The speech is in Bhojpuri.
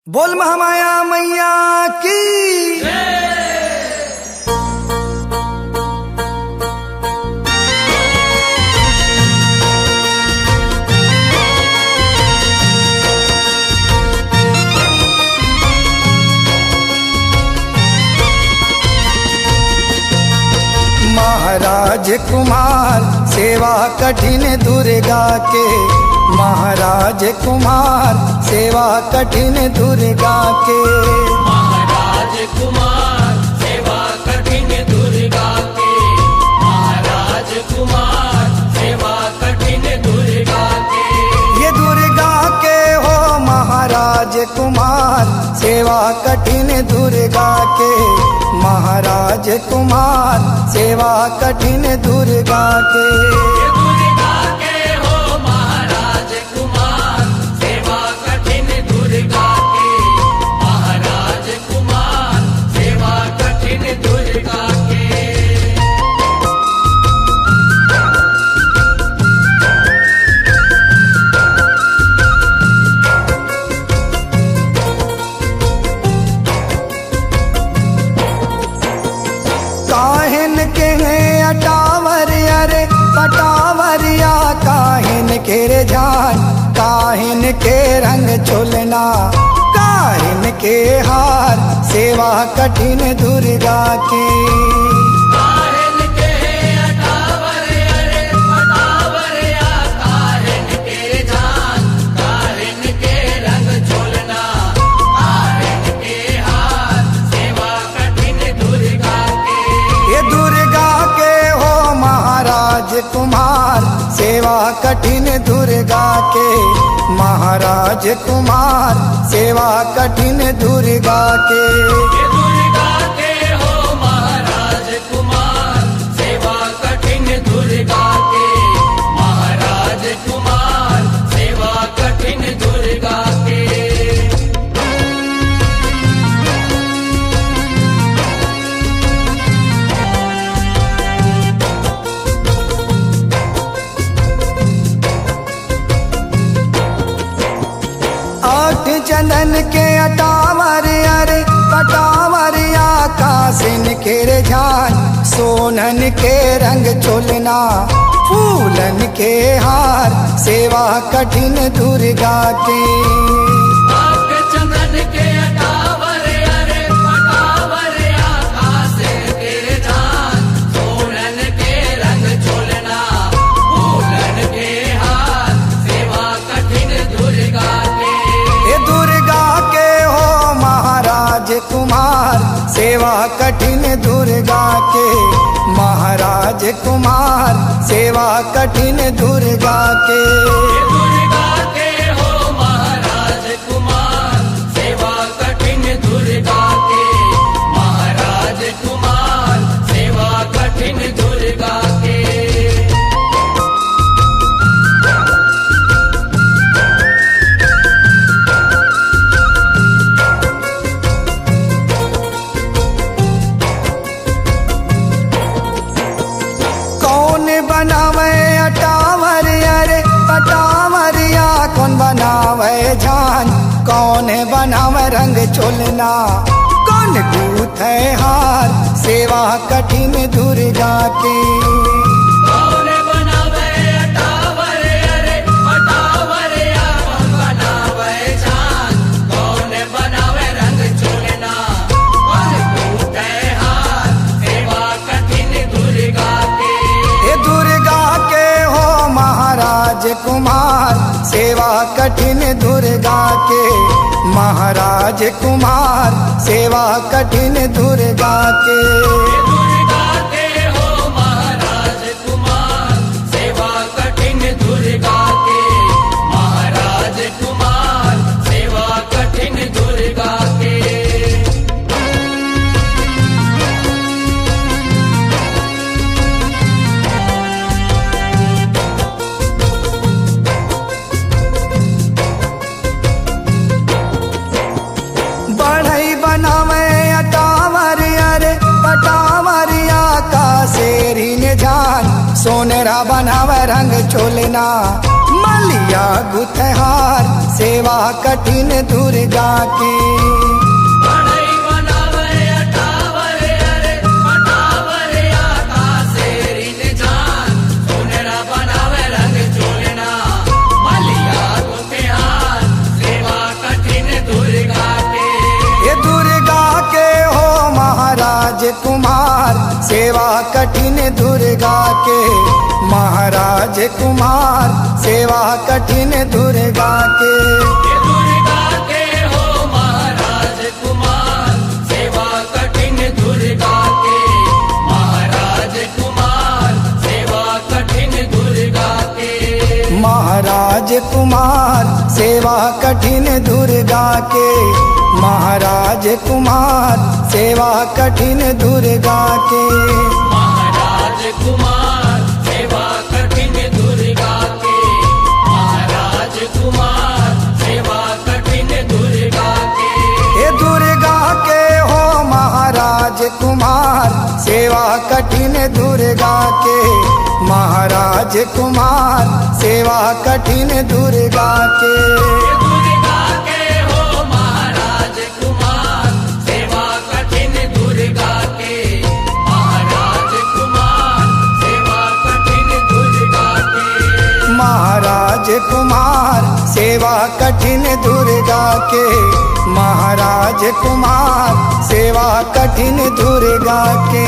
बोल महामाया मैया की। महाराज कुमार सेवा कठिन दुर्गा के, महाराज कुमार सेवा कठिन दुर्गा के, महाराज कुमार सेवा कठिन दुर्गा के, महाराज कुमार सेवा कठिन दुर्गा के। ये दुर्गा के हो महाराज कुमार सेवा कठिन दुर्गा के, महाराज कुमार सेवा कठिन दुर्गा के। ये दुर्गा के हो महाराज कुमार सेवा कठिन दुर्गा के, महाराज कुमार सेवा कठिन दुर्गा के। काहिन के हैं अटावर अरे पटावरिया, काहिन के रे जान, काहिन के रंग चुलना, काहिन के हार सेवा कठिन दुर्गा के। काहिन के अटावर अरे पटावरिया, काहिन के जान, काहिन के रंग चोलना, काहिन के हार सेवा कठिन दुर्गा के। ये दुर्गा के हो महाराज कुमार सेवा कठिन दुर्गा के, महाराज कुमार सेवा कठिन दुर्गा के। ये दुर्गा के हो महाराज कुमार सेवा कठिन दुर्गा के, महाराज कुमार सेवा कठिन दुर्गा के। आठ चंदन के अटावर अरे पटावरिया, कासिन के रे जान, सोनन के रंग चुलना, फूलन के हार सेवा कठिन दुर्गा के। आठ चंदन के अटावर अरे पटावरिया, कासिन के जान, सोनन के रंग चोलना, फूलन के हार सेवा कठिन दुर्गा के। ये दुर्गा के हो महाराज कुमार सेवा कठिन दुर्गा के, महाराज कुमार सेवा कठिन दुर्गा के। ये दुर्गा के हो महाराज कुमार सेवा कठिन दुर्गा के, महाराज कुमार सेवा कठिन दुर्गा के। कौन बनावे अटावर अरे पटावरिया, कौन बनावे जान, कौन बनावे रंग चुलना, कौन गूथे हार सेवा कठिन दुर्गा के। कौन बनावे अटावर अरे पटावरिया, कौन बनावे जान, कौन बनावे रंग चोलना, कौन टूटे हार सेवा कठिन दुर्गा के। ये दुर्गा के हो महाराज कुमार सेवा कठिन दुर्गा के, महाराज कुमार सेवा कठिन दुर्गा के। ये दुर्गा के हो महाराज कुमार सेवा कठिन दुर्गा के, महाराज कुमार सेवा कठिन दुर्गा के। बढ़ई बनावे अटावर अरे पटावरिया, का शेरी ने जान, सोनेरा बनावे रंग चोलना, मलिया गुथहार सेवा कठिन दुर्गा की। कुमार सेवा कठिन दुर्गा के, महाराज कुमार सेवा कठिन दुर्गा के। ये दुर्गा के हो महाराज कुमार सेवा कठिन दुर्गा के, महाराज कुमार सेवा कठिन दुर्गा के। महाराज कुमार सेवा कठिन दुर्गा के, महाराज कुमार सेवा कठिन दुर्गा के। महाराज कुमार सेवा कठिन दुर्गा के, महाराज कुमार सेवा कठिन दुर्गा के। हे दुर्गा के हो महाराज कुमार सेवा कठिन दुर्गा के, महाराज कुमार सेवा कठिन दुर्गा के। ये दुर्गा के हो महाराज कुमार सेवा कठिन दुर्गा के, महाराज कुमार सेवा कठिन दुर्गा के। महाराज कुमार सेवा कठिन दुर्गा के, महाराज कुमार सेवा कठिन दुर्गा के।